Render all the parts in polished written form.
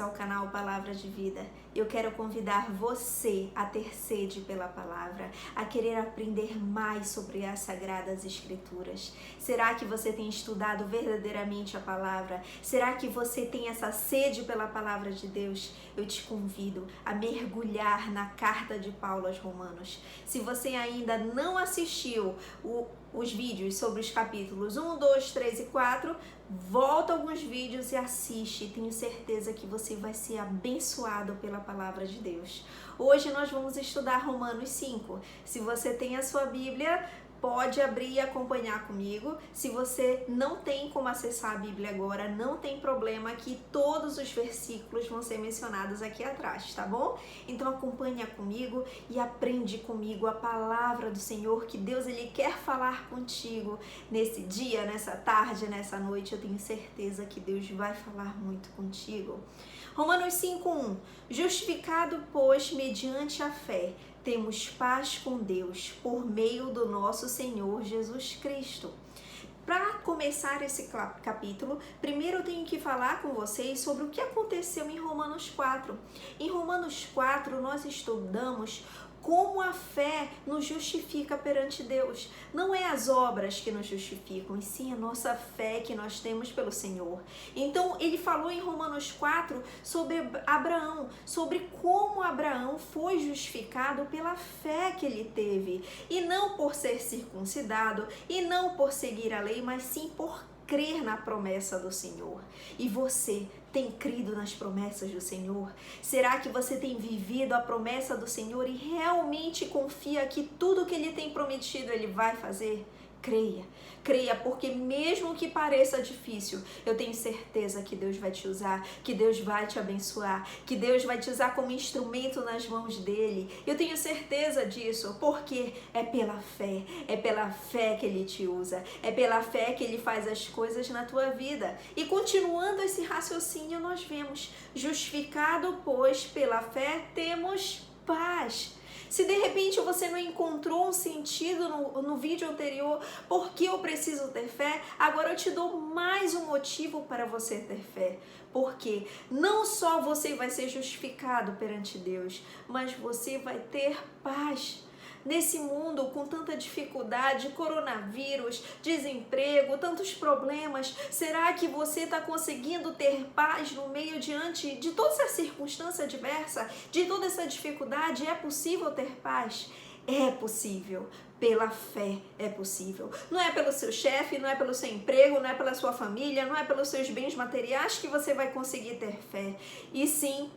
ao canal Palavra de Vida. Eu quero convidar você a ter sede pela palavra, a querer aprender mais sobre as Sagradas Escrituras. Será que você tem estudado verdadeiramente a palavra? Será que você tem essa sede pela palavra de Deus? Eu te convido a mergulhar na carta de Paulo aos Romanos. Se você ainda não assistiu os vídeos sobre os capítulos 1, 2, 3 e 4, volta alguns vídeos e assiste. Tenho certeza que você vai ser abençoado pela palavra de Deus. Hoje nós vamos estudar Romanos 5. Se você tem a sua Bíblia, pode abrir e acompanhar comigo. Se você não tem como acessar a Bíblia agora, não tem problema, que todos os versículos vão ser mencionados aqui atrás, tá bom? Então acompanha comigo e aprende comigo a palavra do Senhor, que Deus ele quer falar contigo nesse dia, nessa tarde, nessa noite. Eu tenho certeza que Deus vai falar muito contigo. Romanos 5:1. Justificado, pois, mediante a fé, temos paz com Deus por meio do nosso Senhor Jesus Cristo. Para começar esse capítulo, primeiro eu tenho que falar com vocês sobre o que aconteceu em Romanos 4. Em Romanos 4, nós estudamos como a fé nos justifica perante Deus. Não é as obras que nos justificam, e sim a nossa fé que nós temos pelo Senhor. Então, ele falou em Romanos 4 sobre Abraão, sobre como Abraão foi justificado pela fé que ele teve, e não por ser circuncidado, e não por seguir a lei, mas sim por crer na promessa do Senhor. E você tem crido nas promessas do Senhor? Será que você tem vivido a promessa do Senhor e realmente confia que tudo que Ele tem prometido Ele vai fazer? Creia, porque mesmo que pareça difícil, eu tenho certeza que Deus vai te usar, que Deus vai te abençoar, que Deus vai te usar como instrumento nas mãos dEle. Eu tenho certeza disso, porque é pela fé que Ele te usa, é pela fé que Ele faz as coisas na tua vida. E continuando esse raciocínio, nós vemos: justificado, pois, pela fé, temos paz. Se de repente você não encontrou um sentido no vídeo anterior, por que eu preciso ter fé? Agora eu te dou mais um motivo para você ter fé. Porque não só você vai ser justificado perante Deus, mas você vai ter paz. Nesse mundo com tanta dificuldade, coronavírus, desemprego, tantos problemas, será que você está conseguindo ter paz no meio diante de toda essa circunstância adversa, de toda essa dificuldade? É possível ter paz? É possível. Pela fé é possível. Não é pelo seu chefe, não é pelo seu emprego, não é pela sua família, não é pelos seus bens materiais que você vai conseguir ter fé. E sim,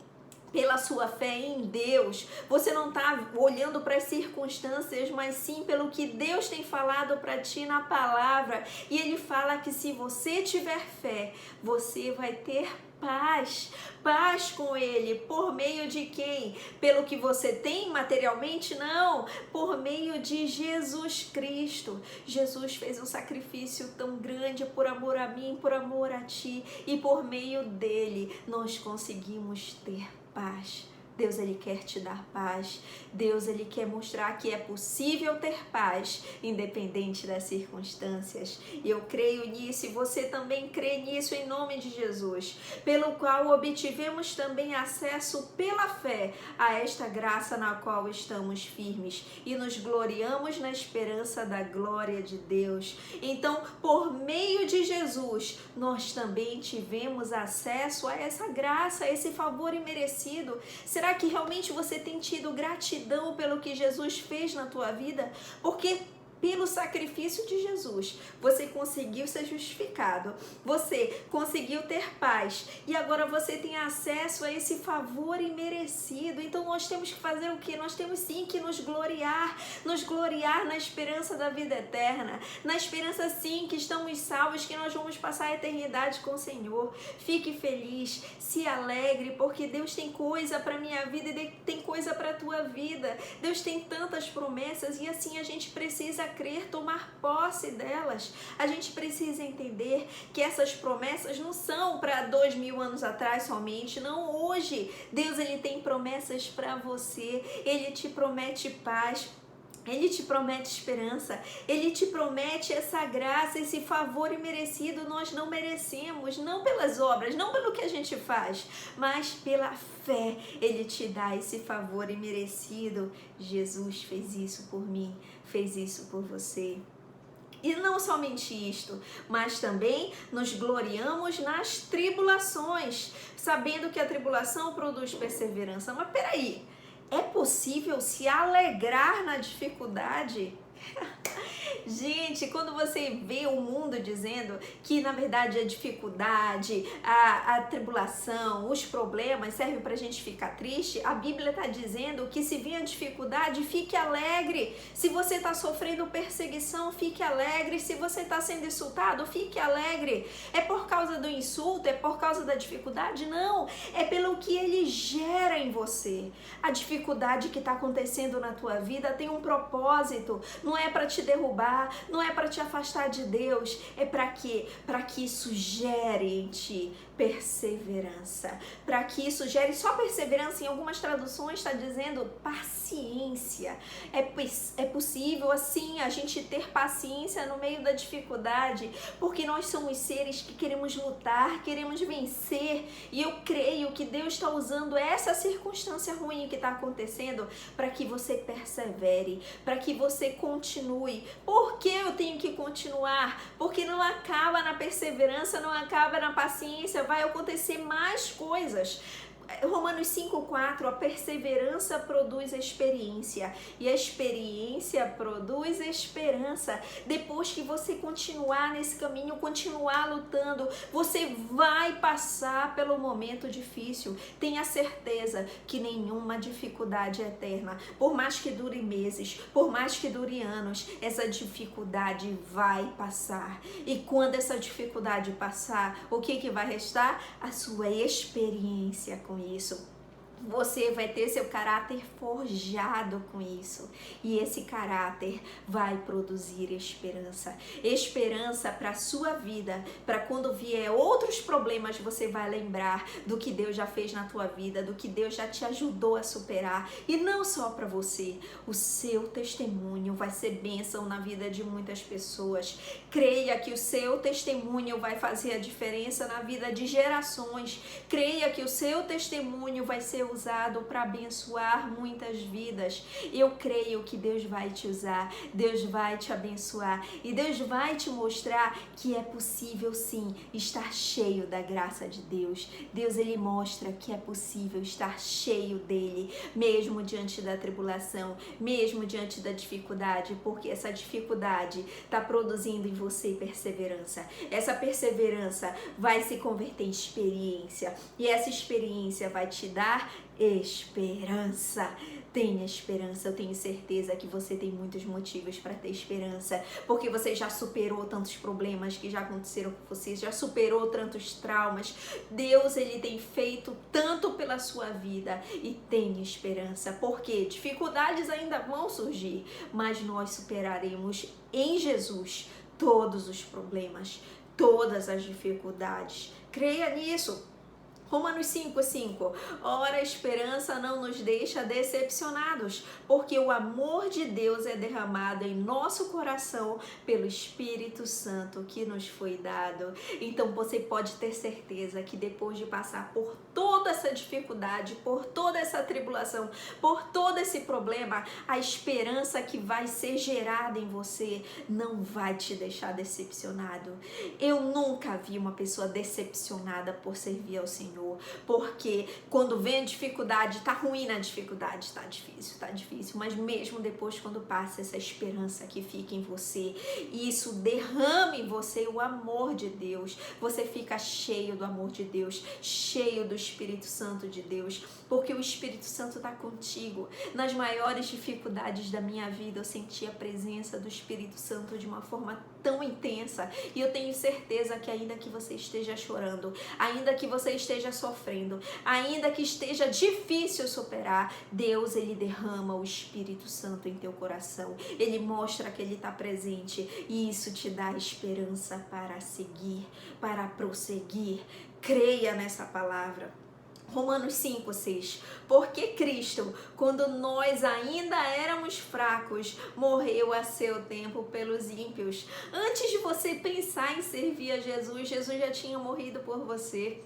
pela sua fé em Deus. Você não está olhando para as circunstâncias, mas sim pelo que Deus tem falado para ti na palavra. E Ele fala que se você tiver fé, você vai ter paz com Ele. Por meio de quem? Pelo que você tem materialmente? Não, por meio de Jesus Cristo. Jesus fez um sacrifício tão grande por amor a mim, por amor a ti, e por meio dele nós conseguimos ter paz. Deus ele quer te dar paz. Deus ele quer mostrar que é possível ter paz independente das circunstâncias. E eu creio nisso e você também crê nisso em nome de Jesus, pelo qual obtivemos também acesso pela fé a esta graça na qual estamos firmes e nos gloriamos na esperança da glória de Deus. Então, por meio de Jesus, nós também tivemos acesso a essa graça, a esse favor imerecido. Será que realmente você tem tido gratidão pelo que Jesus fez na tua vida? Porque pelo sacrifício de Jesus, você conseguiu ser justificado, você conseguiu ter paz e agora você tem acesso a esse favor imerecido. Então nós temos que fazer o quê? Nós temos sim que nos gloriar na esperança da vida eterna, na esperança sim que estamos salvos, que nós vamos passar a eternidade com o Senhor. Fique feliz, se alegre, porque Deus tem coisa para minha vida e tem coisa para a tua vida. Deus tem tantas promessas e assim a gente precisa crer, tomar posse delas. A gente precisa entender que essas promessas não são para 2000 anos atrás somente, não, hoje. Deus ele tem promessas para você, ele te promete paz. Ele te promete esperança, Ele te promete essa graça, esse favor imerecido. Nós não merecemos, não pelas obras, não pelo que a gente faz, mas pela fé. Ele te dá esse favor imerecido. Jesus fez isso por mim, fez isso por você. E não somente isto, mas também nos gloriamos nas tribulações, sabendo que a tribulação produz perseverança. Mas peraí, é possível se alegrar na dificuldade? Gente, quando você vê o mundo dizendo que na verdade a dificuldade, a tribulação, os problemas servem pra gente ficar triste, a Bíblia está dizendo que se vem a dificuldade, fique alegre. Se você está sofrendo perseguição, fique alegre. Se você está sendo insultado, fique alegre. É por causa do insulto? É por causa da dificuldade? Não, é pelo que ele gera em você. A dificuldade que está acontecendo na tua vida tem um propósito, não é para te derrubar, não é para te afastar de Deus, é para quê? Para que isso gere em ti perseverança, para que isso gere só perseverança. Em algumas traduções está dizendo paciência. É possível assim a gente ter paciência no meio da dificuldade, porque nós somos seres que queremos lutar, queremos vencer, e eu creio que Deus está usando essa circunstância ruim que está acontecendo para que você persevere, para que você continue. Por que eu tenho que continuar? Porque não acaba na perseverança, não acaba na paciência, vai acontecer mais coisas. Romanos 5,4, a perseverança produz experiência e a experiência produz esperança. Depois que você continuar nesse caminho, continuar lutando, você vai passar pelo momento difícil. Tenha certeza que nenhuma dificuldade é eterna. Por mais que dure meses, por mais que dure anos, essa dificuldade vai passar. E quando essa dificuldade passar, o que vai restar? A sua experiência com isso. Você vai ter seu caráter forjado com isso. E esse caráter vai produzir esperança. Esperança para a sua vida. Para quando vier outros problemas, você vai lembrar do que Deus já fez na tua vida, do que Deus já te ajudou a superar. E não só para você. O seu testemunho vai ser bênção na vida de muitas pessoas. Creia que o seu testemunho vai fazer a diferença na vida de gerações. Creia que o seu testemunho vai ser usado para abençoar muitas vidas. Eu creio que Deus vai te usar, Deus vai te abençoar e Deus vai te mostrar que é possível sim estar cheio da graça de Deus. Deus, ele mostra que é possível estar cheio dele, mesmo diante da tribulação, mesmo diante da dificuldade, porque essa dificuldade está produzindo em você perseverança. Essa perseverança vai se converter em experiência e essa experiência vai te dar esperança. Tenha esperança. Eu tenho certeza que você tem muitos motivos para ter esperança, porque você já superou tantos problemas que já aconteceram com você, já superou tantos traumas. Deus, ele tem feito tanto pela sua vida e tenha esperança, porque dificuldades ainda vão surgir, mas nós superaremos em Jesus todos os problemas, todas as dificuldades. Creia nisso. Romanos 5,5. Ora, a esperança não nos deixa decepcionados, porque o amor de Deus é derramado em nosso coração pelo Espírito Santo que nos foi dado. Então você pode ter certeza que depois de passar por toda essa dificuldade, por toda essa tribulação, por todo esse problema, a esperança que vai ser gerada em você não vai te deixar decepcionado. Eu nunca vi uma pessoa decepcionada por servir ao Senhor. Porque quando vem a dificuldade, tá ruim na dificuldade, tá difícil, mas mesmo depois, quando passa, essa esperança que fica em você, e isso derrama em você o amor de Deus, você fica cheio do amor de Deus, cheio do Espírito Santo de Deus, porque o Espírito Santo tá contigo. Nas maiores dificuldades da minha vida, eu senti a presença do Espírito Santo de uma forma tão intensa, e eu tenho certeza que ainda que você esteja chorando, ainda que você esteja sofrendo, ainda que esteja difícil superar, Deus, ele derrama o Espírito Santo em teu coração, ele mostra que ele está presente, e isso te dá esperança para seguir, para prosseguir. Creia nessa palavra. Romanos 5:6. Porque Cristo, quando nós ainda éramos fracos, morreu a seu tempo pelos ímpios. Antes de você pensar em servir a Jesus, Jesus já tinha morrido por você.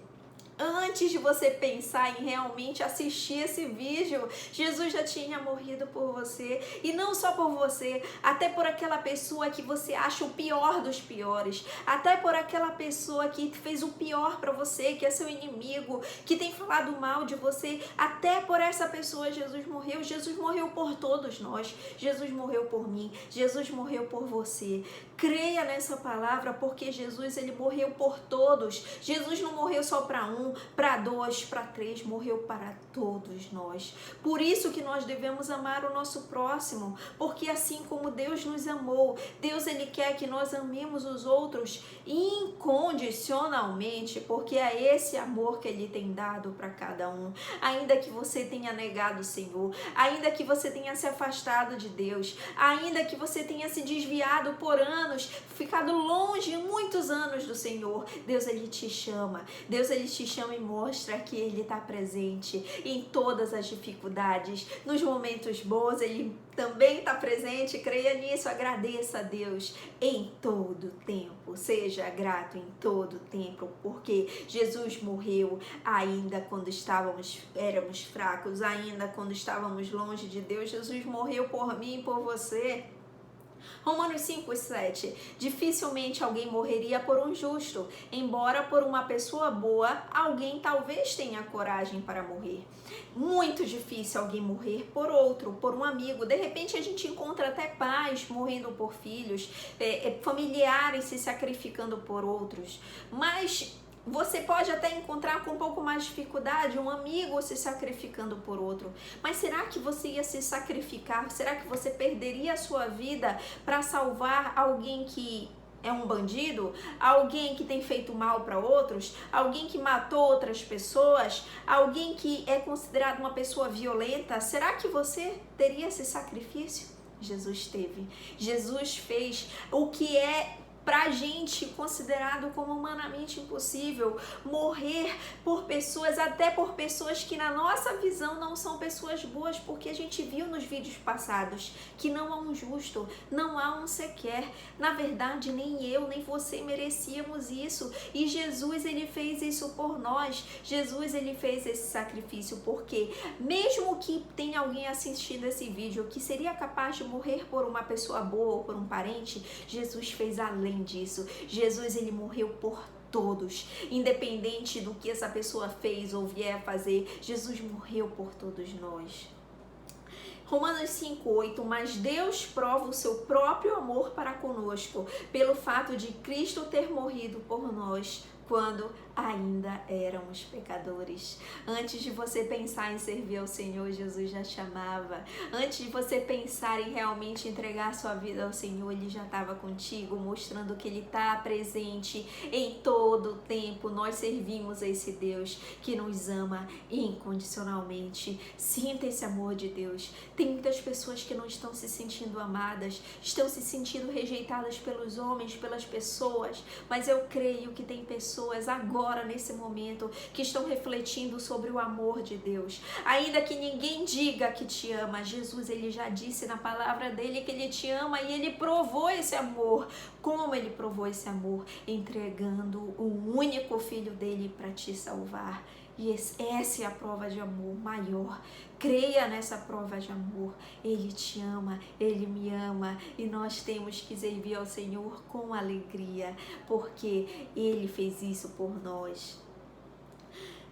Antes de você pensar em realmente assistir esse vídeo, Jesus já tinha morrido por você. E não só por você, até por aquela pessoa que você acha o pior dos piores. Até por aquela pessoa que fez o pior para você, que é seu inimigo, que tem falado mal de você. Até por essa pessoa Jesus morreu. Jesus morreu por todos nós. Jesus morreu por mim. Jesus morreu por você. Creia nessa palavra, porque Jesus, ele morreu por todos. Jesus não morreu só para um, para dois, para três, morreu para todos nós. Por isso que nós devemos amar o nosso próximo, porque assim como Deus nos amou, Deus, ele quer que nós amemos os outros incondicionalmente, porque é esse amor que ele tem dado para cada um. Ainda que você tenha negado o Senhor, ainda que você tenha se afastado de Deus, ainda que você tenha se desviado por anos, ficado longe muitos anos do Senhor, Deus, ele te chama. Deus, ele te chama e mostra que ele está presente em todas as dificuldades. Nos momentos bons, ele também está presente. Creia nisso, agradeça a Deus em todo tempo. Seja grato em todo tempo, porque Jesus morreu ainda quando éramos fracos, ainda quando estávamos longe de Deus. Jesus morreu por mim e por você. Romanos 5:7. Dificilmente alguém morreria por um justo, embora por uma pessoa boa, alguém talvez tenha coragem para morrer. Muito difícil alguém morrer por outro, por um amigo. De repente a gente encontra até pais morrendo por filhos, familiares se sacrificando por outros, mas você pode até encontrar com um pouco mais de dificuldade um amigo se sacrificando por outro. Mas será que você ia se sacrificar? Será que você perderia a sua vida para salvar alguém que é um bandido? Alguém que tem feito mal para outros? Alguém que matou outras pessoas? Alguém que é considerado uma pessoa violenta? Será que você teria esse sacrifício? Jesus teve. Jesus fez o que é pra gente considerado como humanamente impossível, morrer por pessoas, até por pessoas que na nossa visão não são pessoas boas, porque a gente viu nos vídeos passados que não há um justo, não há um sequer. Na verdade, nem eu, nem você merecíamos isso, e Jesus, ele fez isso por nós. Jesus, ele fez esse sacrifício, porque mesmo que tenha alguém assistindo esse vídeo que seria capaz de morrer por uma pessoa boa ou por um parente, Jesus fez além disso. Jesus, ele morreu por todos, independente do que essa pessoa fez ou vier a fazer. Jesus morreu por todos nós. Romanos 5:8, mas Deus prova o seu próprio amor para conosco, pelo fato de Cristo ter morrido por nós, quando ainda éramos pecadores. Antes de você pensar em servir ao Senhor, Jesus já te amava. Antes de você pensar em realmente entregar sua vida ao Senhor, ele já estava contigo, mostrando que ele está presente em todo o tempo. Nós servimos a esse Deus que nos ama incondicionalmente. Sinta esse amor de Deus. Tem muitas pessoas que não estão se sentindo amadas, estão se sentindo rejeitadas pelos homens, pelas pessoas, mas eu creio que tem pessoas agora, nesse momento, que estão refletindo sobre o amor de Deus. Ainda que ninguém diga que te ama, Jesus, ele já disse na palavra dele que ele te ama, e ele provou esse amor. Como ele provou esse amor? Entregando o único filho dele para te salvar. E essa é a prova de amor maior. Creia nessa prova de amor. Ele te ama, ele me ama, e nós temos que servir ao Senhor com alegria, porque ele fez isso por nós.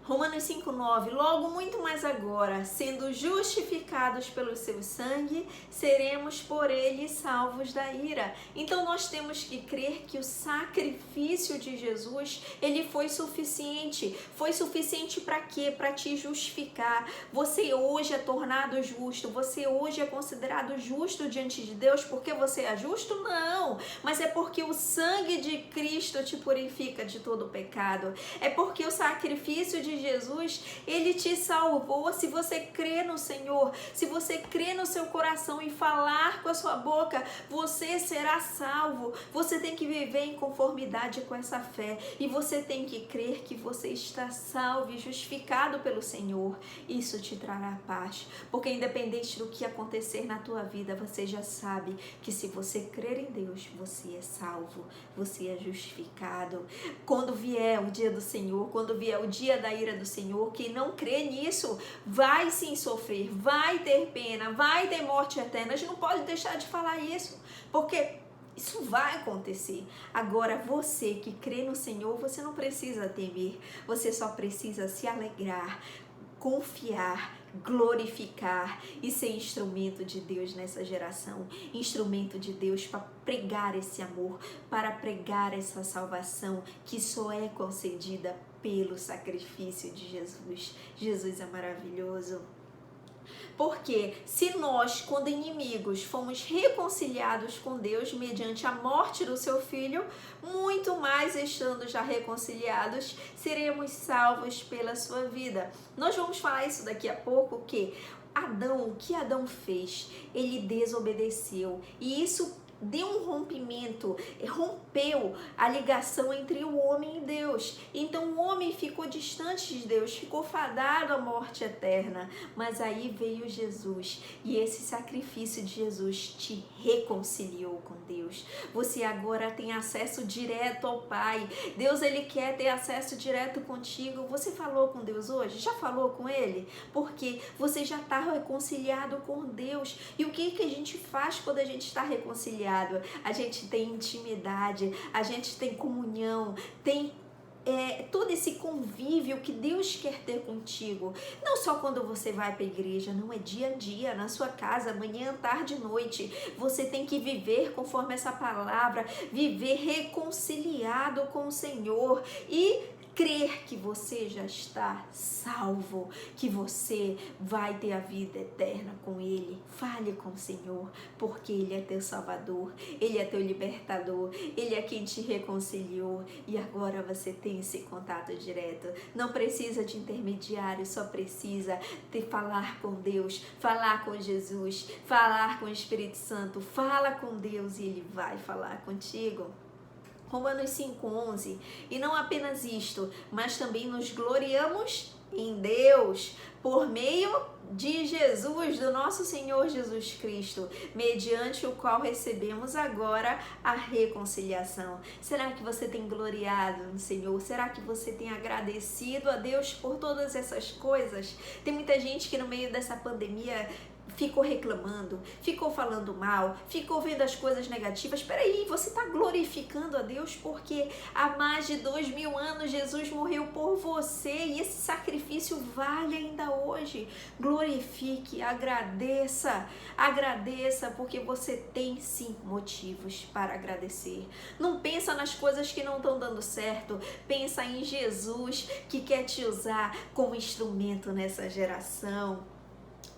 Romanos 5:9, logo muito mais agora, sendo justificados pelo seu sangue, seremos por ele salvos da ira. Então nós temos que crer que o sacrifício de Jesus, ele foi suficiente. Foi suficiente para quê? Para te justificar. Você hoje é tornado justo, você hoje é considerado justo diante de Deus porque você é justo? Não, mas é porque o sangue de Cristo te purifica de todo pecado. É porque o sacrifício de de Jesus, Ele te salvou. Se você crê no Senhor, se você crê no seu coração e falar com a sua boca, você será salvo. Você tem que viver em conformidade com essa fé e você tem que crer que você está salvo e justificado pelo Senhor. Isso te trará paz, porque independente do que acontecer na tua vida, você já sabe que se você crer em Deus, você é salvo, você é justificado. Quando vier o dia do Senhor, quando vier o dia da ira do Senhor, quem não crê nisso vai sim sofrer, vai ter pena, vai ter morte eterna. A gente não pode deixar de falar isso, porque isso vai acontecer. Agora, você que crê no Senhor, você não precisa temer, você só precisa se alegrar, confiar, glorificar e ser instrumento de Deus nessa geração, instrumento de Deus para pregar esse amor, para pregar essa salvação que só é concedida pelo sacrifício de Jesus. Jesus é maravilhoso. Porque se nós, quando inimigos, fomos reconciliados com Deus mediante a morte do seu Filho, muito mais estando já reconciliados, seremos salvos pela sua vida. Nós vamos falar isso daqui a pouco, que Adão, o que Adão fez? Ele desobedeceu, e isso deu um rompimento, rompeu a ligação entre o homem e Deus. Então o homem ficou distante de Deus, ficou fadado à morte eterna. Mas aí veio Jesus, e esse sacrifício de Jesus te reconciliou com Deus. Você agora tem acesso direto ao Pai. Deus, Ele quer ter acesso direto contigo. Você falou com Deus hoje? Já falou com Ele? Porque você já está reconciliado com Deus. E o que a gente faz quando a gente está reconciliado? A gente tem intimidade, a gente tem comunhão, tem todo esse convívio que Deus quer ter contigo. Não só quando você vai para a igreja, não, é dia a dia, na sua casa, manhã, tarde, noite. Você tem que viver conforme essa palavra, viver reconciliado com o Senhor e crer que você já está salvo, que você vai ter a vida eterna com Ele. Fale com o Senhor, porque Ele é teu Salvador, Ele é teu libertador, Ele é quem te reconciliou, e agora você tem esse contato direto. Não precisa de intermediário, só precisa de falar com Deus, falar com Jesus, falar com o Espírito Santo. Fala com Deus e Ele vai falar contigo. Romanos 5,11, e não apenas isto, mas também nos gloriamos em Deus, por meio de Jesus, do nosso Senhor Jesus Cristo, mediante o qual recebemos agora a reconciliação. Será que você tem gloriado no Senhor? Será que você tem agradecido a Deus por todas essas coisas? Tem muita gente que no meio dessa pandemia ficou reclamando, ficou falando mal, ficou vendo as coisas negativas. Espera aí, você está glorificando a Deus porque há mais de 2000 anos Jesus morreu por você e esse sacrifício vale ainda hoje. Glorifique, agradeça porque você tem sim motivos para agradecer. Não pensa nas coisas que não estão dando certo, pensa em Jesus que quer te usar como instrumento nessa geração.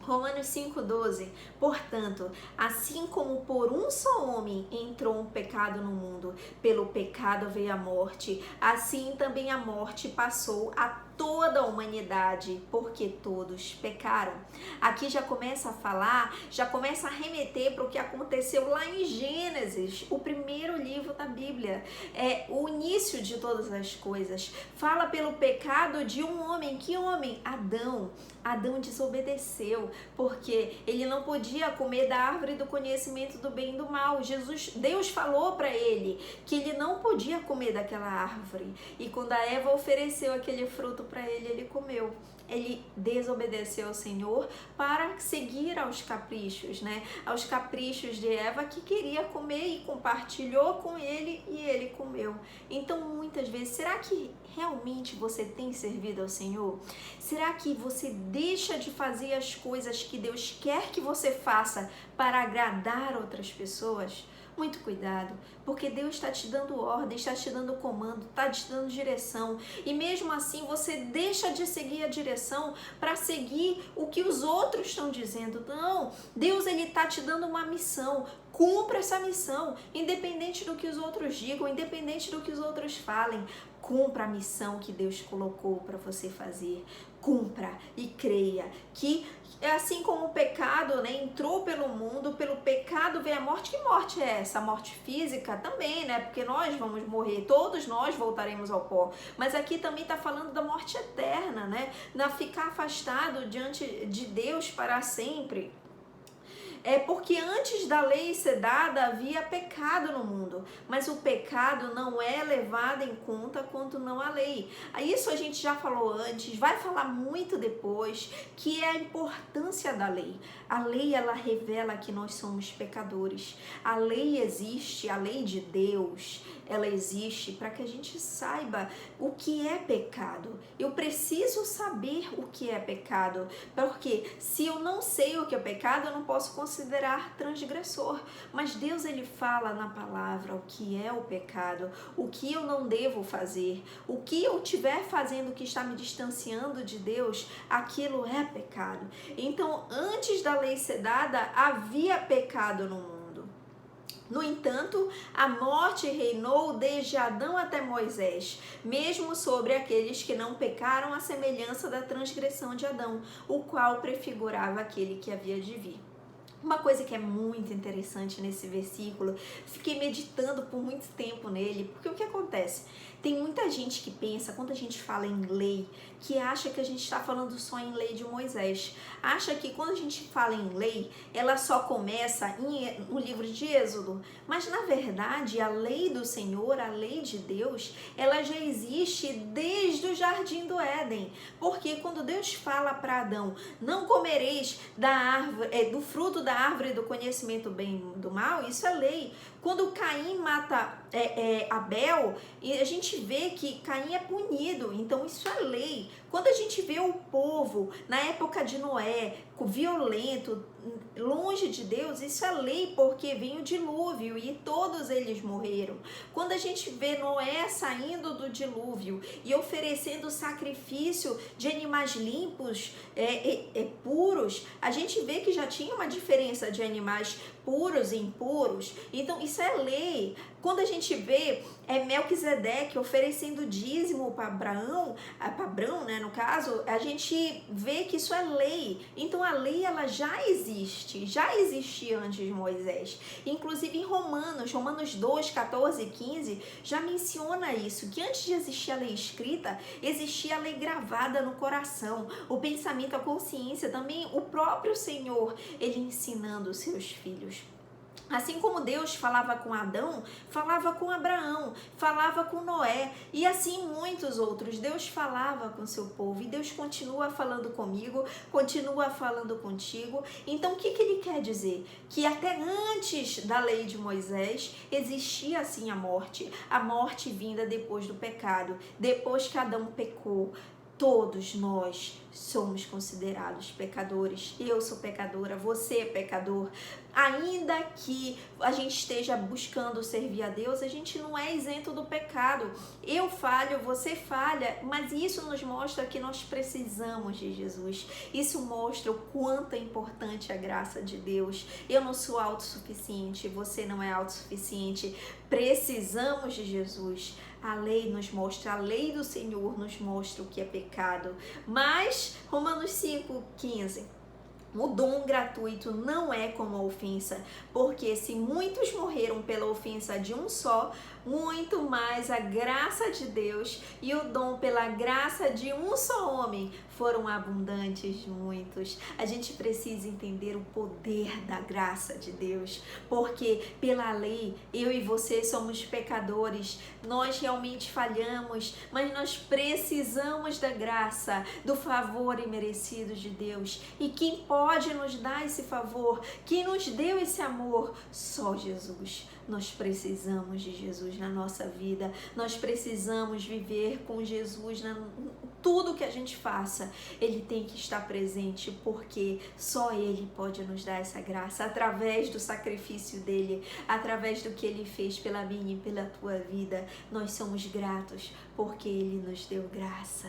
Romanos 5,12, portanto, assim como por um só homem entrou um pecado no mundo, pelo pecado veio a morte, assim também a morte passou a toda a humanidade, porque todos pecaram. Aqui já começa a falar, já começa a remeter para o que aconteceu lá em Gênesis, o primeiro livro da Bíblia, é o início de todas as coisas. Fala pelo pecado de um homem. Que homem? Adão. Adão desobedeceu, porque ele não podia comer da árvore do conhecimento do bem e do mal. Deus falou para ele que ele não podia comer daquela árvore. E quando a Eva ofereceu aquele fruto para ele, ele comeu. Ele desobedeceu ao Senhor para seguir aos caprichos, né? Aos caprichos de Eva, que queria comer e compartilhou com ele e ele comeu. Então, muitas vezes, será que realmente você tem servido ao Senhor? Será que você deixa de fazer as coisas que Deus quer que você faça para agradar outras pessoas? Muito cuidado, porque Deus está te dando ordem, está te dando comando, está te dando direção, e mesmo assim você deixa de seguir a direção para seguir o que os outros estão dizendo. Não, Deus, ele está te dando uma missão. Cumpra essa missão, independente do que os outros digam, independente do que os outros falem. Cumpra a missão que Deus colocou para você fazer. Cumpra e creia que assim como o pecado, né, entrou pelo mundo, pelo pecado veio a morte. Que morte é essa? A morte física também, né? Porque nós vamos morrer, todos nós voltaremos ao pó. Mas aqui também está falando da morte eterna, né? Na ficar afastado diante de Deus para sempre. É porque antes da lei ser dada havia pecado no mundo, mas o pecado não é levado em conta quanto não a lei. Isso a gente já falou antes, vai falar muito depois, que é a importância da lei. A lei, ela revela que nós somos pecadores. A lei existe, a lei de Deus, ela existe para que a gente saiba o que é pecado. Eu preciso saber o que é pecado, porque se eu não sei o que é pecado, eu não posso considerar transgressor. Mas Deus, ele fala na palavra o que é o pecado, o que eu não devo fazer, o que eu estiver fazendo que está me distanciando de Deus, aquilo é pecado. Então, antes da lei ser dada, havia pecado no mundo. No entanto, a morte reinou desde Adão até Moisés, mesmo sobre aqueles que não pecaram à semelhança da transgressão de Adão, o qual prefigurava aquele que havia de vir. Uma coisa que é muito interessante nesse versículo, fiquei meditando por muito tempo nele, porque o que acontece? Tem muita gente que pensa, quando a gente fala em lei, que acha que a gente está falando só em lei de Moisés. Acha que quando a gente fala em lei, ela só começa no livro de Êxodo. Mas na verdade, a lei do Senhor, a lei de Deus, ela já existe desde o Jardim do Éden. Porque quando Deus fala para Adão, não comereis da árvore, do fruto da árvore do conhecimento do bem e do mal, isso é lei. Quando Caim mata Abel, a gente vê que Caim é punido, então isso é lei. Quando a gente vê o povo na época de Noé, violento, longe de Deus, isso é lei, porque vem o dilúvio e todos eles morreram. Quando a gente vê Noé saindo do dilúvio e oferecendo sacrifício de animais limpos, puros, a gente vê que já tinha uma diferença de animais puros e impuros. Então isso é lei. Quando a gente vê Melquisedeque oferecendo dízimo para Abrão, né, no caso, a gente vê que isso é lei. Então a lei, ela já existia antes de Moisés. Inclusive em Romanos 2, 14 e 15, já menciona isso, que antes de existir a lei escrita, existia a lei gravada no coração, o pensamento, a consciência, também o próprio Senhor, ele ensinando os seus filhos. Assim como Deus falava com Adão, falava com Abraão, falava com Noé e assim muitos outros. Deus falava com seu povo e Deus continua falando comigo, continua falando contigo. Então o que ele quer dizer? Que até antes da lei de Moisés existia assim a morte vinda depois do pecado, depois que Adão pecou. Todos nós somos considerados pecadores. Eu sou pecadora, você é pecador. Ainda que a gente esteja buscando servir a Deus, a gente não é isento do pecado. Eu falho, você falha, mas isso nos mostra que nós precisamos de Jesus. Isso mostra o quanto é importante a graça de Deus. Eu não sou autossuficiente, você não é autossuficiente. Precisamos de Jesus. A lei nos mostra, a lei do Senhor nos mostra o que é pecado. Mas, Romanos 5,15, o dom gratuito não é como a ofensa, porque se muitos morreram pela ofensa de um só, muito mais a graça de Deus e o dom pela graça de um só homem foram abundantes muitos. A gente precisa entender o poder da graça de Deus, porque pela lei eu e você somos pecadores, nós realmente falhamos, mas nós precisamos da graça, do favor imerecido de Deus. E quem pode nos dar esse favor, quem nos deu esse amor? Só Jesus. Nós precisamos de Jesus na nossa vida, nós precisamos viver com Jesus tudo que a gente faça. Ele tem que estar presente, porque só Ele pode nos dar essa graça, através do sacrifício dEle, através do que Ele fez pela minha e pela tua vida. Nós somos gratos, porque Ele nos deu graça.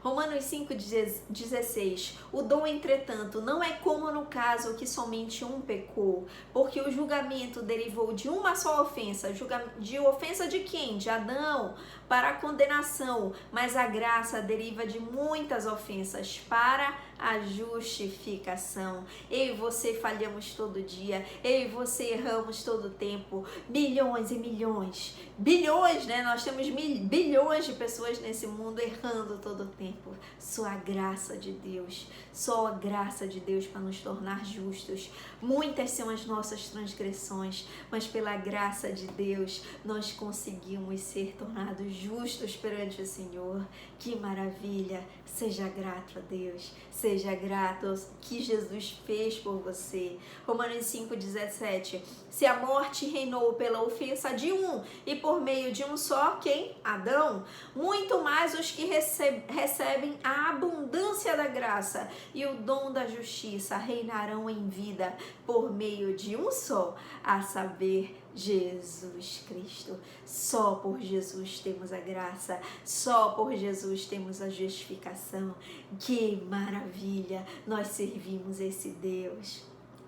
Romanos 5,16. O dom, entretanto, não é como no caso que somente um pecou, porque o julgamento derivou de uma só ofensa. De ofensa de quem? De Adão, para a condenação. Mas a graça deriva de muitas ofensas para a justificação. Eu e você falhamos todo dia. Eu e você erramos todo o tempo. Milhões e milhões. Bilhões, né? Nós temos bilhões de pessoas nesse mundo errando todo o tempo. Só a graça de Deus. Só a graça de Deus para nos tornar justos. Muitas são as nossas transgressões, mas pela graça de Deus nós conseguimos ser tornados justos perante o Senhor. Que maravilha! Seja grato a Deus, seja grato ao que Jesus fez por você. Romanos 5,17. Se a morte reinou pela ofensa de um e por meio de um só, quem? Adão. Muito mais os que recebem a abundância da graça e o dom da justiça reinarão em vida por meio de um só, a saber, Jesus Cristo. Só por Jesus temos a graça, só por Jesus temos a justificação. Que maravilha! Nós servimos esse Deus.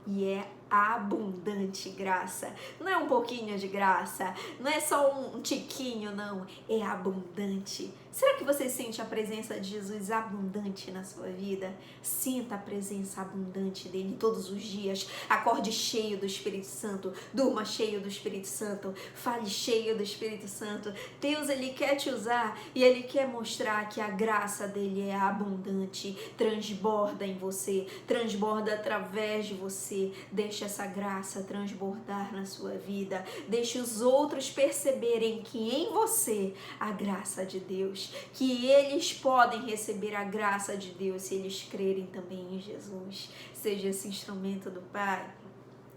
E é abundante graça. Não é um pouquinho de graça, não é só um tiquinho, não. É abundante. Será que você sente a presença de Jesus abundante na sua vida? Sinta a presença abundante dele todos os dias. Acorde cheio do Espírito Santo. Durma cheio do Espírito Santo. Fale cheio do Espírito Santo. Deus, ele quer te usar e ele quer mostrar que a graça dele é abundante. Transborda em você. Transborda através de você. Deixa essa graça transbordar na sua vida. Deixe os outros perceberem que em você a graça de Deus, que eles podem receber a graça de Deus se eles crerem também em Jesus. Seja esse instrumento do Pai.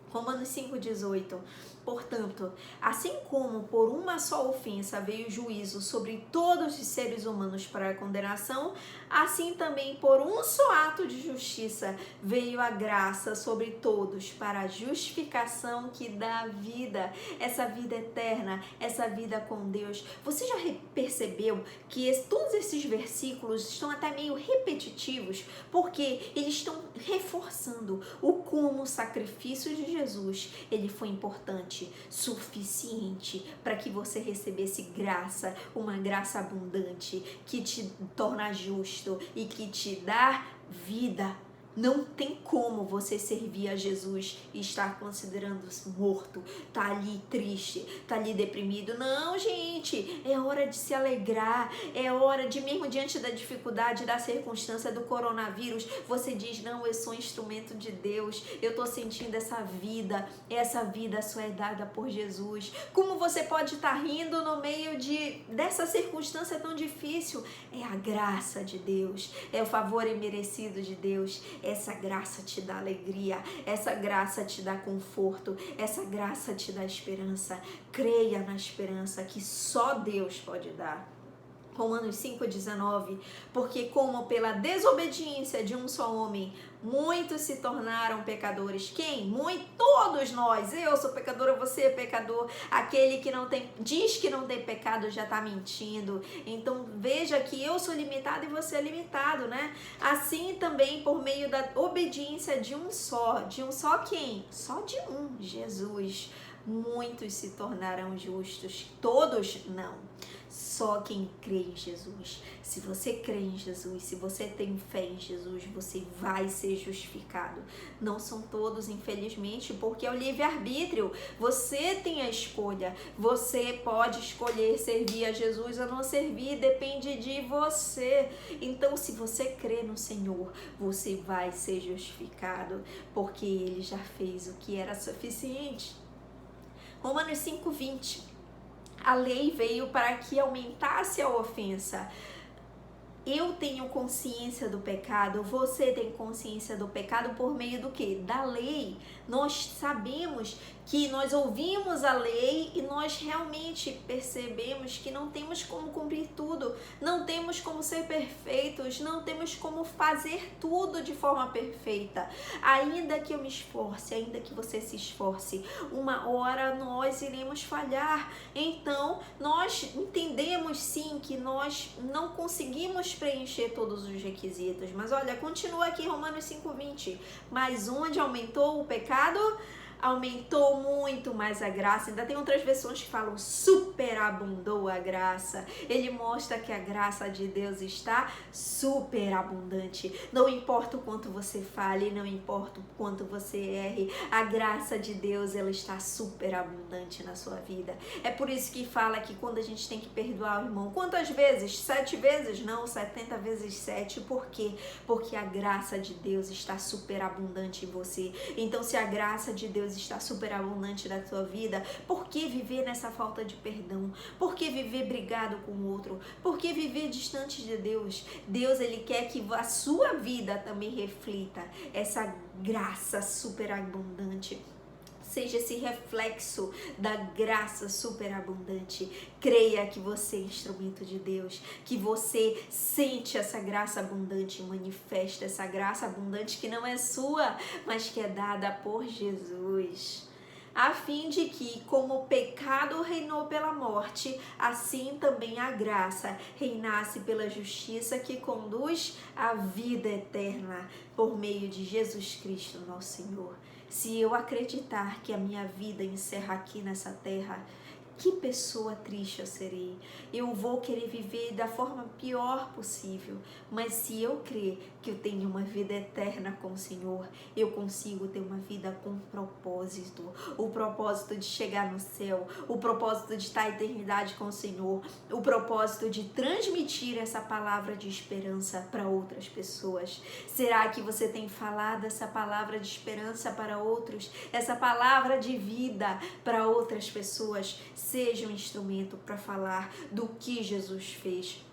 Romanos 5,18. Portanto, assim como por uma só ofensa veio o juízo sobre todos os seres humanos para a condenação, assim também por um só ato de justiça veio a graça sobre todos para a justificação que dá vida, essa vida eterna, essa vida com Deus. Você já percebeu que todos esses versículos estão até meio repetitivos, porque eles estão reforçando o como o sacrifício de Jesus, ele foi importante, suficiente para que você recebesse graça, uma graça abundante que te torna justo e que te dá vida. Não tem como você servir a Jesus e estar considerando-se morto, tá ali triste, tá ali deprimido. Não, gente, é hora de se alegrar, é hora de, mesmo diante da dificuldade, da circunstância do coronavírus, você diz, não, eu sou instrumento de Deus, eu tô sentindo essa vida só é dada por Jesus. Como você pode estar rindo no meio dessa circunstância tão difícil? É a graça de Deus, é o favor imerecido de Deus. Essa graça te dá alegria, essa graça te dá conforto, essa graça te dá esperança. Creia na esperança que só Deus pode dar. Romanos 5,19, porque como pela desobediência de um só homem, muitos se tornaram pecadores. Quem? Todos nós. Eu sou pecadora, você é pecador. Aquele que diz que não tem pecado já está mentindo. Então veja que eu sou limitado e você é limitado, né? Assim também por meio da obediência de um só quem? Só de um, Jesus. Muitos se tornarão justos, todos não. Só quem crê em Jesus. Se você crê em Jesus, se você tem fé em Jesus, você vai ser justificado. Não são todos, infelizmente, porque é o livre-arbítrio. Você tem a escolha. Você pode escolher servir a Jesus ou não servir, depende de você. Então, se você crê no Senhor, você vai ser justificado, porque Ele já fez o que era suficiente. Romanos 5,20. A lei veio para que aumentasse a ofensa. Eu tenho consciência do pecado, você tem consciência do pecado por meio do quê? Da lei. Nós sabemos que nós ouvimos a lei e nós realmente percebemos que não temos como cumprir tudo, não temos como ser perfeitos, não temos como fazer tudo de forma perfeita. Ainda que eu me esforce, ainda que você se esforce, uma hora nós iremos falhar. Então, nós entendemos sim que nós não conseguimos preencher todos os requisitos. Mas olha, continua aqui Romanos 5:20. Mas onde aumentou o pecado, aumentou muito mais a graça. Ainda tem outras versões que falam superabundou a graça. Ele mostra que a graça de Deus está superabundante. Não importa o quanto você fale, não importa o quanto você erre, a graça de Deus, ela está superabundante na sua vida. É por isso que fala que quando a gente tem que perdoar o irmão, quantas vezes? 7 vezes? Não, 70 vezes 7. Por quê? Porque a graça de Deus está superabundante em você. Então, se a graça de Deus está superabundante na tua vida, por que viver nessa falta de perdão? Por que viver brigado com o outro? Por que viver distante de Deus? Deus, ele quer que a sua vida também reflita essa graça superabundante. Seja esse reflexo da graça superabundante. Creia que você é instrumento de Deus, que você sente essa graça abundante, manifesta essa graça abundante que não é sua, mas que é dada por Jesus. A fim de que, como o pecado reinou pela morte, assim também a graça reinasse pela justiça que conduz à vida eterna, por meio de Jesus Cristo, nosso Senhor. Se eu acreditar que a minha vida encerra aqui nessa terra, que pessoa triste eu serei. Eu vou querer viver da forma pior possível, mas se eu crer que eu tenho uma vida eterna com o Senhor, eu consigo ter uma vida com propósito. O propósito de chegar no céu, o propósito de estar a eternidade com o Senhor, o propósito de transmitir essa palavra de esperança para outras pessoas. Será que você tem falado essa palavra de esperança para outros? Essa palavra de vida para outras pessoas? Seja um instrumento para falar do que Jesus fez,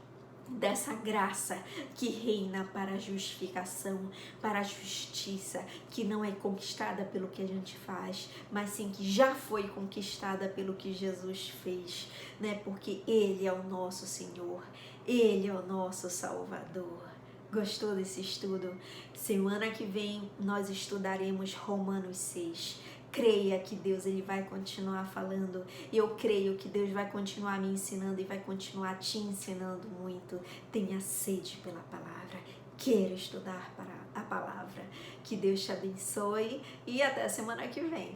dessa graça que reina para a justificação, para a justiça, que não é conquistada pelo que a gente faz, mas sim que já foi conquistada pelo que Jesus fez, né? Porque Ele é o nosso Senhor, Ele é o nosso Salvador. Gostou desse estudo? Semana que vem nós estudaremos Romanos 6. Creia que Deus, ele vai continuar falando, e eu creio que Deus vai continuar me ensinando e vai continuar te ensinando muito. Tenha sede pela palavra, queira estudar para a palavra. Que Deus te abençoe e até a semana que vem.